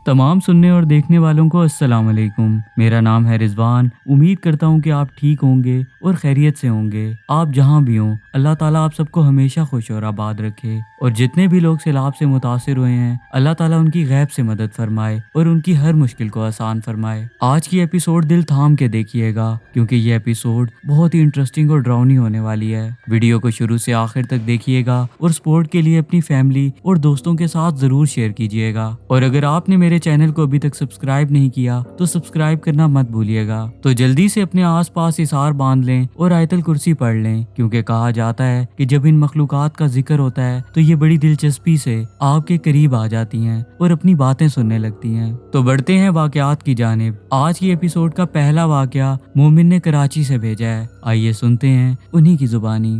तमाम सुनने और देखने वालों को अस्सलाम वालेकुम। मेरा नाम है रिजवान। उम्मीद करता हूँ कि आप ठीक होंगे और खैरियत से होंगे। आप जहाँ भी हों, अल्लाह ताला आप सबको हमेशा खुश और आबाद रखे। और जितने भी लोग सैलाब से मुतासिर हुए हैं, अल्लाह ताला उनकी गैब से मदद फरमाए और उनकी हर मुश्किल को आसान फरमाए। आज की एपिसोड दिल थाम के देखिएगा, क्योंकि ये एपिसोड बहुत ही इंटरेस्टिंग और ड्राउनी होने वाली है। वीडियो को शुरू से आखिर तक देखिएगा और सपोर्ट के लिए अपनी फैमिली और दोस्तों के साथ जरूर शेयर कीजिएगा। और अगर आपने मेरे चैनल को अभी तक सब्सक्राइब नहीं किया तो सब्सक्राइब करना मत भूलिएगा। तो जल्दी से अपने आसपास इसार बांध लें और आयतल कुर्सी पढ़ लें, क्योंकि कहा जाता है कि जब इन मखलूकात का जिक्र होता है तो ये बड़ी दिलचस्पी से आपके करीब आ जाती हैं और अपनी बातें सुनने लगती हैं। तो बढ़ते हैं वाकयात की जानिब। आज की एपिसोड का पहला वाकया मोमिन ने कराची से भेजा है। आइए सुनते हैं उन्हीं की जुबानी।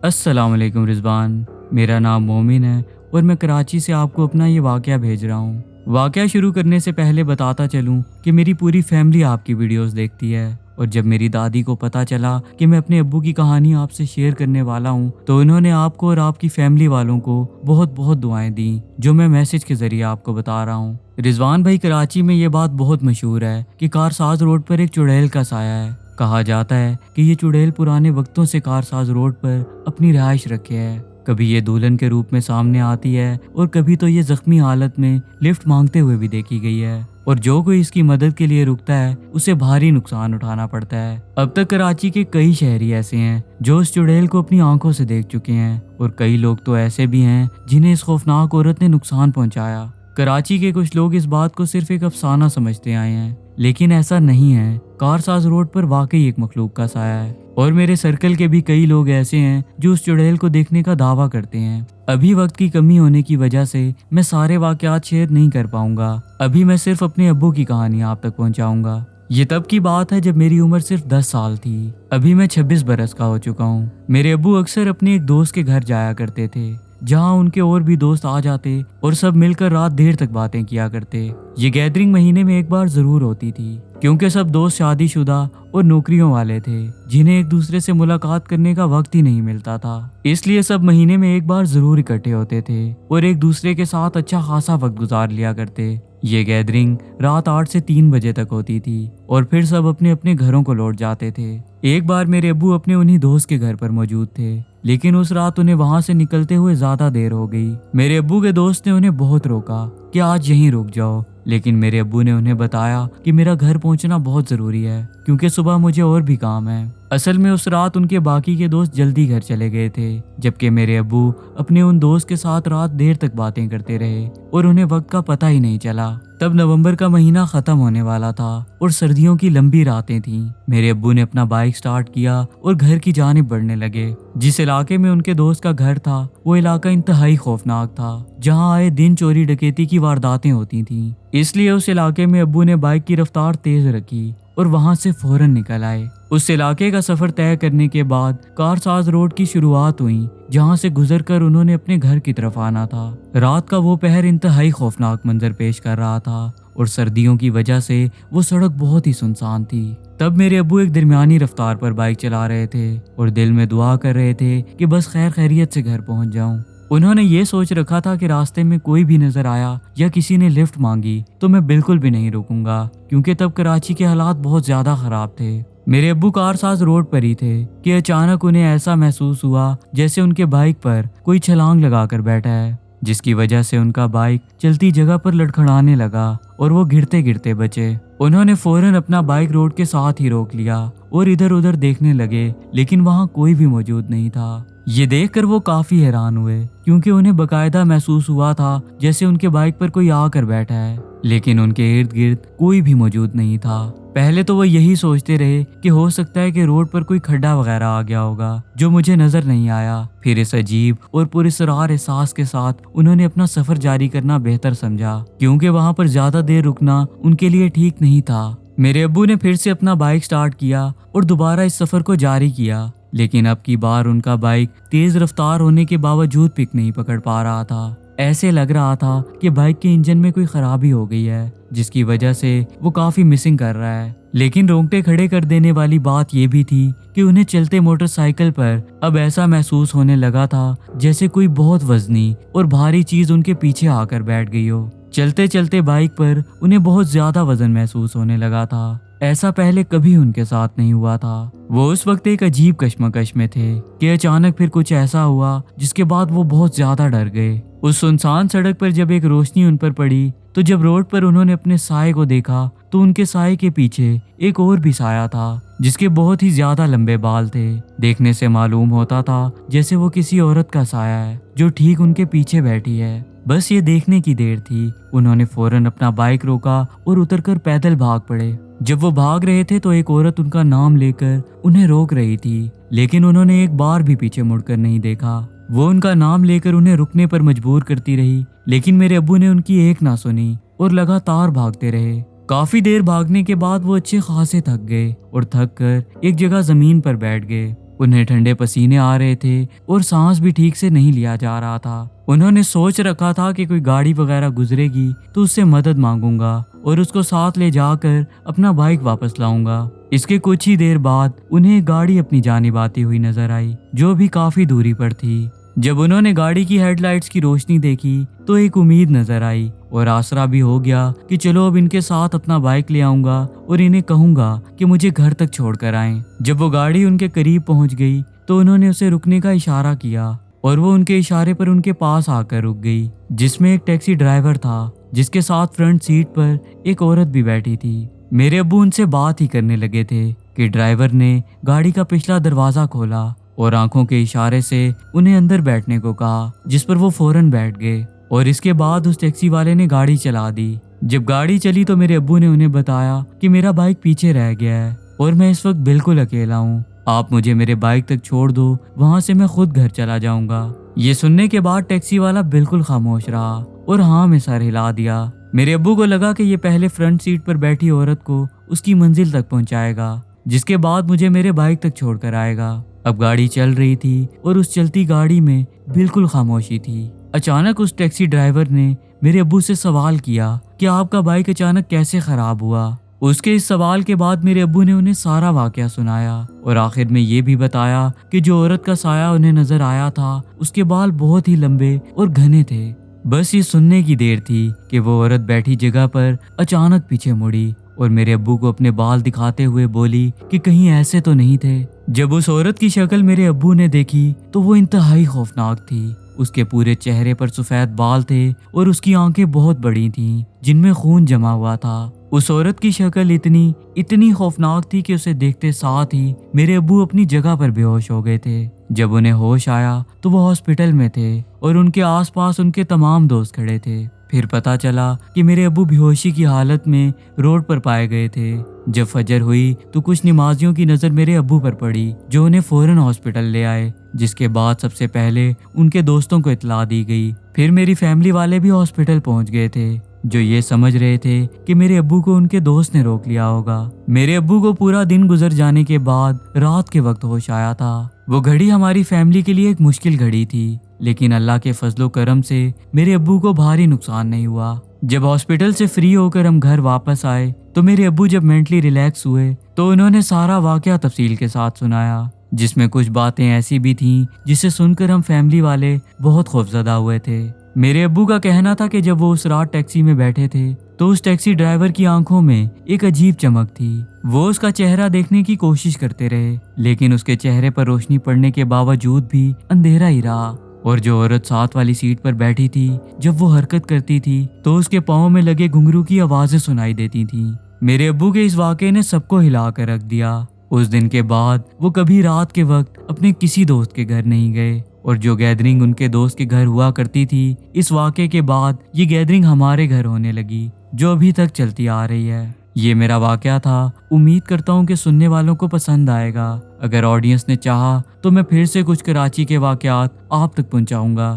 अस्सलाम वालेकुम रिजवान, मेरा नाम मोमिन है और मैं कराची से आपको अपना ये वाकया भेज रहा हूँ। वाकया शुरू करने से पहले बताता चलूँ कि मेरी पूरी फैमिली आपकी वीडियोस देखती है, और जब मेरी दादी को पता चला कि मैं अपने अब्बू की कहानी आपसे शेयर करने वाला हूँ तो उन्होंने आपको और आपकी फैमिली वालों को बहुत बहुत दुआएं दी, जो मैं मैसेज के जरिए आपको बता रहा हूँ। रिजवान भाई, कराची में ये बात बहुत मशहूर है कि कारसाज रोड पर एक चुड़ैल का साया है। कहा जाता है कि ये चुड़ैल पुराने वक्तों से कारसाज रोड पर अपनी रिहाइश रखे है। कभी ये दुल्हन के रूप में सामने आती है और कभी तो ये जख्मी हालत में लिफ्ट मांगते हुए भी देखी गई है, और जो कोई इसकी मदद के लिए रुकता है उसे भारी नुकसान उठाना पड़ता है। अब तक कराची के कई शहरी ऐसे हैं जो इस चुड़ैल को अपनी आंखों से देख चुके हैं, और कई लोग तो ऐसे भी हैं जिन्हें इस खौफनाक औरत ने नुकसान पहुंचाया। कराची के कुछ लोग इस बात को सिर्फ एक अफसाना समझते आए हैं, लेकिन ऐसा नहीं है। कारसाज रोड पर वाकई एक मखलूक का साया है, और मेरे सर्कल के भी कई लोग ऐसे हैं जो उस चुड़ैल को देखने का दावा करते हैं। अभी वक्त की कमी होने की वजह से मैं सारे वाकयात शेयर नहीं कर पाऊंगा। अभी मैं सिर्फ अपने अब्बू की कहानी आप तक पहुंचाऊंगा। ये तब की बात है जब मेरी उम्र सिर्फ 10 साल थी। अभी मैं 26 बरस का हो चुका हूँ। मेरे अब्बू अक्सर अपने एक दोस्त के घर जाया करते थे, जहाँ उनके और भी दोस्त आ जाते और सब मिलकर रात देर तक बातें किया करते। ये गैदरिंग महीने में एक बार जरूर होती थी, क्योंकि सब दोस्त शादीशुदा और नौकरियों वाले थे, जिन्हें एक दूसरे से मुलाकात करने का वक्त ही नहीं मिलता था। इसलिए सब महीने में एक बार जरूर इकट्ठे होते थे और एक दूसरे के साथ अच्छा खासा वक्त गुजार लिया करते। ये गैदरिंग रात 8 से 3 बजे तक होती थी, और फिर सब अपने अपने घरों को लौट जाते थे। एक बार मेरे अब्बू अपने उन्हीं दोस्त के घर पर मौजूद थे, लेकिन उस रात उन्हें वहां से निकलते हुए ज्यादा देर हो गई। मेरे अब्बू के दोस्त ने उन्हें बहुत रोका कि आज यहीं रुक जाओ, लेकिन मेरे अब्बू ने उन्हें बताया कि मेरा घर पहुंचना बहुत जरूरी है, क्योंकि सुबह मुझे और भी काम है। असल में उस रात उनके बाकी के दोस्त जल्दी घर चले गए थे, जबकि मेरे अब्बू अपने उन दोस्त के साथ रात देर तक बातें करते रहे और उन्हें वक्त का पता ही नहीं चला। तब नवंबर का महीना खत्म होने वाला था और सर्दियों की लंबी रातें थीं। मेरे अब्बू ने अपना बाइक स्टार्ट किया और घर की जानिब बढ़ने लगे। जिस इलाके में उनके दोस्त का घर था वो इलाका इंतहाई खौफनाक था, जहां आए दिन चोरी डकैती की वारदातें होती थीं। इसलिए उस इलाके में अब्बू ने बाइक की रफ्तार तेज रखी और वहां से फौरन निकल आए। उस इलाके का सफर तय करने के बाद कारसाज रोड की शुरुआत हुई, जहां से गुजरकर उन्होंने अपने घर की तरफ आना था। रात का वो पहर इंतहाई खौफनाक मंजर पेश कर रहा था, और सर्दियों की वजह से वो सड़क बहुत ही सुनसान थी। तब मेरे अब्बू एक दरमियानी रफ्तार पर बाइक चला रहे थे और दिल में दुआ कर रहे थे कि बस खैर खैरियत से घर पहुंच जाऊं। उन्होंने ये सोच रखा था कि रास्ते में कोई भी नजर आया या किसी ने लिफ्ट मांगी तो मैं बिल्कुल भी नहीं रुकूंगा, क्योंकि तब कराची के हालात बहुत ज्यादा खराब थे। मेरे अब्बू कारसाज रोड पर ही थे कि अचानक उन्हें ऐसा महसूस हुआ जैसे उनके बाइक पर कोई छलांग लगाकर बैठा है, जिसकी वजह से उनका बाइक चलती जगह पर लड़खड़ाने लगा और वो गिरते गिरते बचे। उन्होंने फौरन अपना बाइक रोड के साथ ही रोक लिया और इधर उधर देखने लगे, लेकिन वहां कोई भी मौजूद नहीं था। ये देखकर वो काफी हैरान हुए, क्योंकि उन्हें बकायदा महसूस हुआ था जैसे उनके बाइक पर कोई आकर बैठा है, लेकिन उनके इर्द गिर्द कोई भी मौजूद नहीं था। पहले तो वो यही सोचते रहे कि हो सकता है कि रोड पर कोई खड्डा वगैरह आ गया होगा जो मुझे नजर नहीं आया। फिर इस अजीब और पुरस्कार एहसास के साथ उन्होंने अपना सफर जारी करना बेहतर समझा, क्योंकि वहां पर ज्यादा देर रुकना उनके लिए ठीक नहीं था। मेरे अब्बू ने फिर से अपना बाइक स्टार्ट किया और दोबारा इस सफर को जारी किया, लेकिन अब की बार उनका बाइक तेज रफ्तार होने के बावजूद पिक नहीं पकड़ पा रहा था। ऐसे लग रहा था कि बाइक के इंजन में कोई खराबी हो गई है, जिसकी वजह से वो काफी मिसिंग कर रहा है। लेकिन रोंगटे खड़े कर देने वाली बात ये भी थी कि उन्हें चलते मोटरसाइकिल पर अब ऐसा महसूस होने लगा था जैसे कोई बहुत वजनी और भारी चीज उनके पीछे आकर बैठ गई हो। चलते चलते बाइक पर उन्हें बहुत ज्यादा वजन महसूस होने लगा था। ऐसा पहले कभी उनके साथ नहीं हुआ था। वो उस वक्त एक अजीब कश्मकश में थे कि अचानक फिर कुछ ऐसा हुआ जिसके बाद वो बहुत ज्यादा डर गए। उस सुनसान सड़क पर जब एक रोशनी उन पर पड़ी तो जब रोड पर उन्होंने अपने साए को देखा तो उनके साए के पीछे एक और भी साया था जिसके बहुत ही ज्यादा लंबे बाल थे। देखने से मालूम होता था जैसे वो किसी औरत का साया है जो ठीक उनके पीछे बैठी है। बस ये देखने की देर थी। उन्होंने फौरन अपना बाइक रोका और उतरकर पैदल भाग पड़े। जब वो भाग रहे थे तो एक औरत उनका नाम लेकर उन्हें रोक रही थी, लेकिन उन्होंने एक बार भी पीछे मुड़कर नहीं देखा। वो उनका नाम लेकर उन्हें रुकने पर मजबूर करती रही, लेकिन मेरे अब्बू ने उनकी एक ना सुनी और लगातार भागते रहे। काफी देर भागने के बाद वो अच्छे खासे थक गए और थक कर एक जगह जमीन पर बैठ गए। उन्हें ठंडे पसीने आ रहे थे और सांस भी ठीक से नहीं लिया जा रहा था। उन्होंने सोच रखा था कि कोई गाड़ी वगैरह गुजरेगी तो उससे मदद मांगूंगा और उसको साथ ले जाकर अपना बाइक वापस लाऊंगा। इसके कुछ ही देर बाद उन्हें एक गाड़ी अपनी जानिब आती हुई नजर आई जो भी काफी दूरी पर थी। जब उन्होंने गाड़ी की हेडलाइट्स की रोशनी देखी तो एक उम्मीद नजर आई और आसरा भी हो गया कि चलो अब इनके साथ अपना बाइक ले आऊंगा और इन्हें कहूंगा कि मुझे घर तक छोड़कर आएं। जब वो गाड़ी उनके करीब पहुंच गई तो उन्होंने उसे रुकने का इशारा किया और वो उनके इशारे पर उनके पास आकर रुक गई, जिसमें एक टैक्सी ड्राइवर था जिसके साथ फ्रंट सीट पर एक औरत भी बैठी थी। मेरे अब्बू उनसे बात ही करने लगे थे कि ड्राइवर ने गाड़ी का पिछला दरवाजा खोला और आंखों के इशारे से उन्हें अंदर बैठने को कहा, जिस पर वो फौरन बैठ गए और इसके बाद उस टैक्सी वाले ने गाड़ी चला दी। जब गाड़ी चली तो मेरे अब्बू ने उन्हें बताया कि मेरा बाइक पीछे रह गया है और मैं इस वक्त बिल्कुल अकेला हूँ। आप मुझे मेरे बाइक तक छोड़ दो, वहाँ से मैं खुद घर चला जाऊंगा। ये सुनने के बाद टैक्सी वाला बिल्कुल खामोश रहा और हाँ में सर हिला दिया। मेरे अब्बू को लगा कि ये पहले फ्रंट सीट पर बैठी औरत को उसकी मंजिल तक पहुँचाएगा, जिसके बाद मुझे मेरे बाइक तक छोड़कर आएगा। अब गाड़ी चल रही थी और उस चलती गाड़ी में बिल्कुल खामोशी थी। अचानक उस टैक्सी ड्राइवर ने मेरे अब्बू से सवाल किया कि आपका बाइक अचानक कैसे खराब हुआ। उसके इस सवाल के बाद मेरे अब्बू ने उन्हें सारा वाकया सुनाया और आखिर में ये भी बताया कि जो औरत का साया उन्हें नजर आया था उसके बाल बहुत ही लंबे और घने थे। बस ये सुनने की देर थी कि वो औरत बैठी जगह पर अचानक पीछे मुड़ी और मेरे अब्बू को अपने बाल दिखाते हुए बोली कि कहीं ऐसे तो नहीं थे। जब उस औरत की शक्ल मेरे अब्बू ने देखी तो वो इंतहाई खौफनाक थी। उसके पूरे चेहरे पर सफेद बाल थे और उसकी आंखें बहुत बड़ी थीं, जिनमें खून जमा हुआ था। उस औरत की शक्ल इतनी खौफनाक थी कि उसे देखते साथ ही मेरे अब्बू अपनी जगह पर बेहोश हो गए थे। जब उन्हें होश आया तो वो हॉस्पिटल में थे और उनके आसपास उनके तमाम दोस्त खड़े थे। फिर पता चला कि मेरे अब्बू बेहोशी की हालत में रोड पर पाए गए थे। जब फजर हुई तो कुछ नमाजियों की नज़र मेरे अब्बू पर पड़ी जो उन्हें फौरन हॉस्पिटल ले आए, जिसके बाद सबसे पहले उनके दोस्तों को इत्तला दी गई। फिर मेरी फैमिली वाले भी हॉस्पिटल पहुंच गए थे, जो ये समझ रहे थे कि मेरे अब्बू को उनके दोस्त ने रोक लिया होगा। मेरे अब्बू को पूरा दिन गुजर जाने के बाद रात के वक्त होश आया था। वो घड़ी हमारी फैमिली के लिए एक मुश्किल घड़ी थी, लेकिन अल्लाह के फजलो करम से मेरे अब्बू को भारी नुकसान नहीं हुआ। जब हॉस्पिटल से फ्री होकर हम घर वापस आए तो मेरे अब्बू जब मेंटली रिलैक्स हुए तो उन्होंने सारा वाकया तफसील के साथ सुनाया, जिसमें कुछ बातें ऐसी भी थीं जिसे सुनकर हम फैमिली वाले बहुत खौफजदा हुए थे। मेरे अब्बू का कहना था कि जब वो उस रात टैक्सी में बैठे थे तो उस टैक्सी ड्राइवर की आंखों में एक अजीब चमक थी। वो उसका चेहरा देखने की कोशिश करते रहे, लेकिन उसके चेहरे पर रोशनी पड़ने के बावजूद भी अंधेरा ही रहा। और जो औरत साथ वाली सीट पर बैठी थी, जब वो हरकत करती थी तो उसके पाँव में लगे घुंघरू की आवाजें सुनाई देती थीं। मेरे अब्बू के इस वाक़े ने सबको हिला कर रख दिया। उस दिन के बाद वो कभी रात के वक्त अपने किसी दोस्त के घर नहीं गए और जो गैदरिंग उनके दोस्त के घर हुआ करती थी, इस वाक़े के बाद ये गैदरिंग हमारे घर होने लगी, जो अभी तक चलती आ रही है। ये मेरा वाकया था। उम्मीद करता हूँ कि सुनने वालों को पसंद आएगा। अगर ऑडियंस ने चाहा तो मैं फिर से कुछ कराची के वाकयात आप तक पहुँचाऊँगा।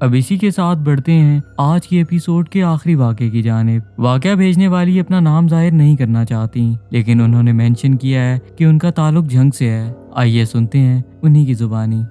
अब इसी के साथ बढ़ते हैं आज की एपिसोड के आखिरी वाक़े की जानिब। वाकया भेजने वाली अपना नाम जाहिर नहीं करना चाहती, लेकिन उन्होंने मेंशन किया है कि उनका ताल्लुक झंग से है। आइए सुनते हैं उन्हीं की जुबानी।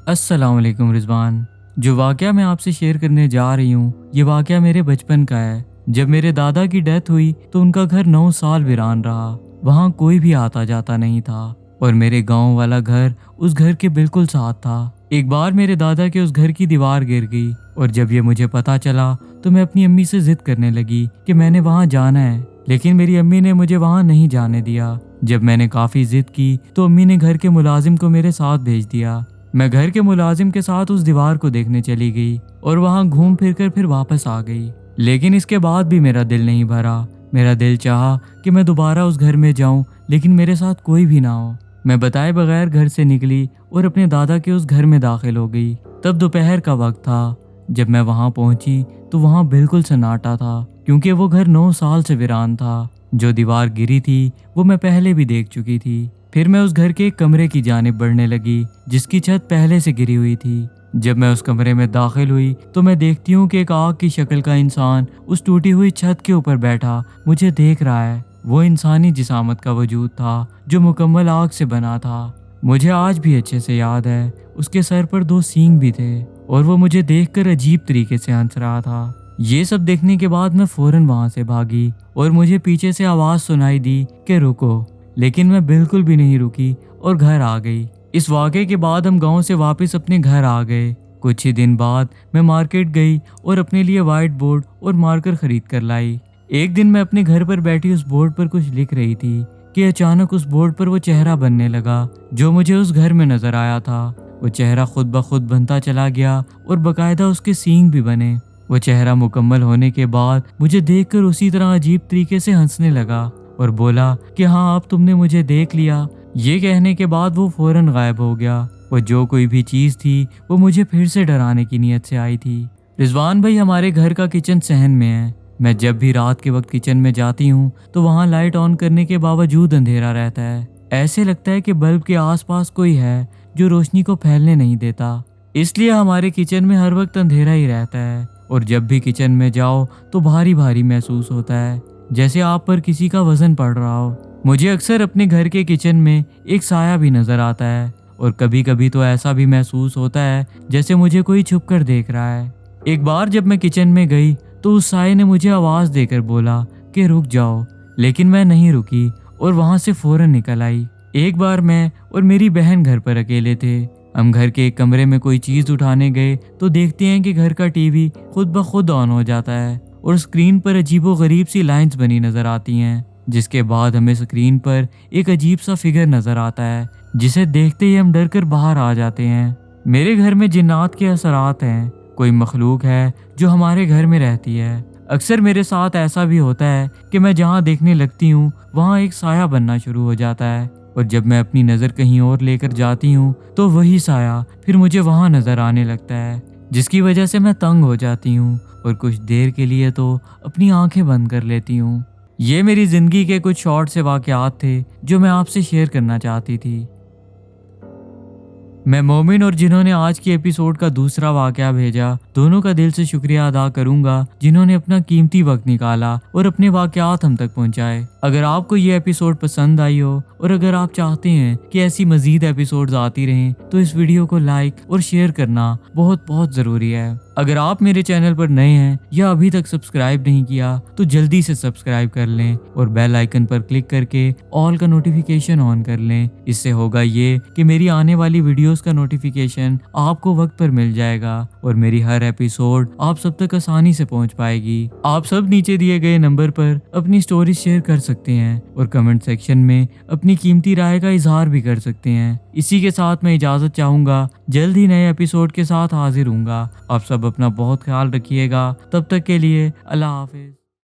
अस्सलाम वालेकुम रिजवान। जो वाकया मैं आपसे शेयर करने जा रही हूँ, ये वाकया मेरे बचपन का है। जब मेरे दादा की डेथ हुई तो उनका घर 9 साल वीरान रहा। वहाँ कोई भी आता जाता नहीं था और मेरे गांव वाला घर उस घर के बिल्कुल साथ था। ایک بار میرے دادا کے اس گھر کی دیوار گر گئی اور جب یہ مجھے پتا چلا تو میں اپنی امی سے ضد کرنے لگی کہ میں نے وہاں جانا ہے، لیکن میری امی نے مجھے وہاں نہیں جانے دیا۔ جب میں نے کافی ضد کی تو امی نے گھر کے ملازم کو میرے ساتھ بھیج دیا۔ میں گھر کے ملازم کے ساتھ اس دیوار کو دیکھنے چلی گئی اور وہاں گھوم پھر کر پھر واپس آ گئی، لیکن اس کے بعد بھی میرا دل نہیں بھرا۔ میرا دل چاہا کہ میں دوبارہ اس گھر میں جاؤں، لیکن میرے ساتھ کوئی بھی نہ ہو۔ میں بتائے بغیر گھر سے نکلی اور اپنے دادا کے اس گھر میں داخل ہو گئی۔ تب دوپہر کا وقت تھا۔ جب میں وہاں پہنچی تو وہاں بالکل سناٹا تھا، کیونکہ وہ گھر 9 سال سے ویران تھا۔ جو دیوار گری تھی وہ میں پہلے بھی دیکھ چکی تھی۔ پھر میں اس گھر کے ایک کمرے کی جانب بڑھنے لگی جس کی چھت پہلے سے گری ہوئی تھی۔ جب میں اس کمرے میں داخل ہوئی تو میں دیکھتی ہوں کہ ایک آگ کی شکل کا انسان اس ٹوٹی ہوئی چھت کے اوپر بیٹھا مجھے دیکھ رہا ہے۔ وہ انسانی جسامت کا وجود تھا جو مکمل آگ سے بنا تھا۔ مجھے آج بھی اچھے سے یاد ہے اس کے سر پر 2 سینگ بھی تھے اور وہ مجھے دیکھ کر عجیب طریقے سے ہنس رہا تھا۔ یہ سب دیکھنے کے بعد میں فوراً وہاں سے بھاگی اور مجھے پیچھے سے آواز سنائی دی کہ رکو، لیکن میں بالکل بھی نہیں رکی اور گھر آ گئی۔ اس واقعے کے بعد ہم گاؤں سے واپس اپنے گھر آ گئے۔ کچھ ہی دن بعد میں مارکیٹ گئی اور اپنے لیے وائٹ بورڈ اور مارکر خرید کر لائی۔ ایک دن میں اپنے گھر پر بیٹھی اس بورڈ پر کچھ لکھ رہی تھی کہ اچانک اس بورڈ پر وہ چہرہ بننے لگا جو مجھے اس گھر میں نظر آیا تھا۔ وہ چہرہ خود بخود بنتا چلا گیا اور باقاعدہ اس کے سینگ بھی بنے۔ وہ چہرہ مکمل ہونے کے بعد مجھے دیکھ کر اسی طرح عجیب طریقے سے ہنسنے لگا اور بولا کہ ہاں اب تم نے مجھے دیکھ لیا۔ یہ کہنے کے بعد وہ فوراً غائب ہو گیا۔ وہ جو کوئی بھی چیز تھی وہ مجھے پھر سے ڈرانے کی نیت سے آئی تھی۔ رضوان بھائی، ہمارے گھر کا کچن صحن میں ہے۔ میں جب بھی رات کے وقت کچن میں جاتی ہوں تو وہاں لائٹ آن کرنے کے باوجود اندھیرا رہتا ہے۔ ایسے لگتا ہے کہ بلب کے آس پاس کوئی ہے جو روشنی کو پھیلنے نہیں دیتا، اس لیے ہمارے کچن میں ہر وقت اندھیرا ہی رہتا ہے۔ اور جب بھی کچن میں جاؤ تو بھاری بھاری محسوس ہوتا ہے، جیسے آپ پر کسی کا وزن پڑ رہا ہو۔ مجھے اکثر اپنے گھر کے کچن میں ایک سایہ بھی نظر آتا ہے اور کبھی کبھی تو ایسا بھی محسوس ہوتا ہے جیسے مجھے کوئی چھپ کر دیکھ رہا ہے۔ ایک بار جب میں کچن میں گئی تو اس سائے نے مجھے آواز دے کر بولا کہ رک جاؤ، لیکن میں نہیں رکی اور وہاں سے فوراً نکل آئی۔ ایک بار میں اور میری بہن گھر پر اکیلے تھے۔ ہم گھر کے ایک کمرے میں کوئی چیز اٹھانے گئے تو دیکھتے ہیں کہ گھر کا ٹی وی خود بخود آن ہو جاتا ہے اور اسکرین پر عجیب و غریب سی لائنز بنی نظر آتی ہیں، جس کے بعد ہمیں اسکرین پر ایک عجیب سا فگر نظر آتا ہے جسے دیکھتے ہی ہم ڈر کر باہر آ جاتے ہیں۔ میرے گھر میں جنات کے اثرات ہیں، کوئی مخلوق ہے جو ہمارے گھر میں رہتی ہے۔ اکثر میرے ساتھ ایسا بھی ہوتا ہے کہ میں جہاں دیکھنے لگتی ہوں وہاں ایک سایہ بننا شروع ہو جاتا ہے، اور جب میں اپنی نظر کہیں اور لے کر جاتی ہوں تو وہی سایہ پھر مجھے وہاں نظر آنے لگتا ہے، جس کی وجہ سے میں تنگ ہو جاتی ہوں اور کچھ دیر کے لیے تو اپنی آنکھیں بند کر لیتی ہوں۔ یہ میری زندگی کے کچھ شارٹ سے واقعات تھے جو میں آپ سے شیئر کرنا چاہتی تھی۔ میں مومن اور جنہوں نے آج کی ایپیسوڈ کا دوسرا واقعہ بھیجا، دونوں کا دل سے شکریہ ادا کروں گا جنہوں نے اپنا قیمتی وقت نکالا اور اپنے واقعات ہم تک پہنچائے۔ اگر آپ کو یہ ایپیسوڈ پسند آئی ہو اور اگر آپ چاہتے ہیں کہ ایسی مزید ایپیسوڈز آتی رہیں تو اس ویڈیو کو لائک اور شیئر کرنا بہت بہت ضروری ہے۔ اگر آپ میرے چینل پر نئے ہیں یا ابھی تک سبسکرائب نہیں کیا تو جلدی سے سبسکرائب کر لیں اور بیل آئیکن پر کلک کر کے آل کا نوٹیفیکیشن آن کر لیں۔ اس سے ہوگا یہ کہ میری آنے والی ویڈیوز کا نوٹیفیکیشن آپ کو وقت پر مل جائے گا اور میری ہر ایپیسوڈ آپ سب تک آسانی سے پہنچ پائے گی۔ آپ سب نیچے دیے گئے نمبر پر اپنی سٹوریز شیئر کر سکتے ہیں اور کمنٹ سیکشن میں اپنی قیمتی رائے کا اظہار بھی کر سکتے ہیں۔ اسی کے ساتھ میں اجازت چاہوں گا، جلد ہی نئے ایپیسوڈ کے ساتھ حاضر ہوں گا۔ آپ سب اپنا بہت خیال رکھیے گا، تب تک کے لیے اللہ حافظ۔